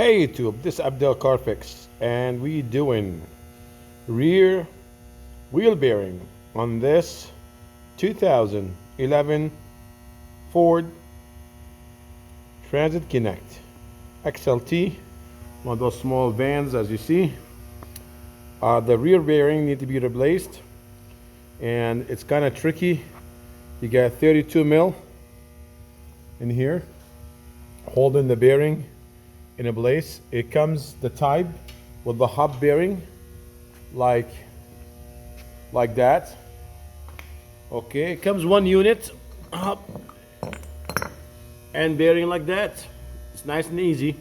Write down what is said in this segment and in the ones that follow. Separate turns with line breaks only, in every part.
Hey YouTube, this is Abdel Carfix, and we doing rear wheel bearing on this 2011 Ford Transit Connect XLT, one of those small vans as you see. The rear bearing need to be replaced, and it's kind of tricky. You got 32 mil in here holding the bearing in a place. It comes the type with the hub bearing like that. Okay, it comes one unit hub and bearing like that. It's nice and easy,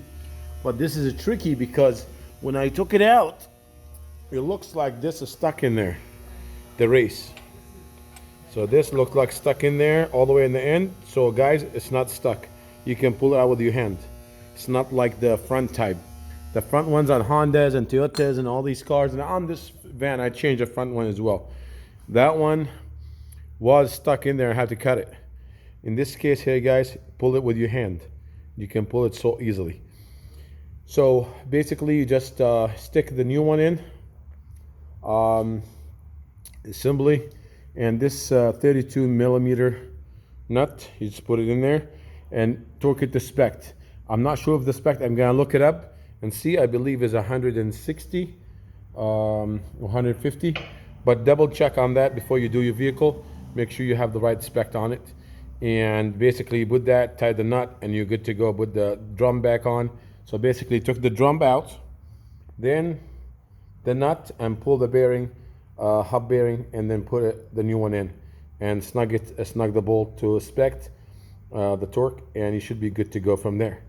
but this is tricky because when I took it out, it looks like this is stuck in there, the race. So this looked like stuck in there all the way in the end. So guys, it's not stuck. You can pull it out with your hand. It's not like the front type. The front ones on Hondas and Toyotas and all these cars, and on this van I changed the front one as well. That one was stuck in there. I had to cut it. In this case here guys, pull it with your hand. You can pull it so easily. So basically you just stick the new one in assembly, and this 32 millimeter nut, you just put it in there and torque it to spec. I'm not sure of the spec. I'm gonna look it up and see. I believe is 160, 150, but double check on that before you do your vehicle. Make sure you have the right spec on it, and basically put that, tie the nut, and you're good to go. Put the drum back on. So basically took the drum out, then the nut, and pull the bearing, hub bearing, and then put the new one in and snug the bolt to spec, the torque, and you should be good to go from there.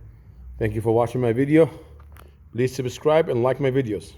Thank you for watching my video. Please subscribe and like my videos.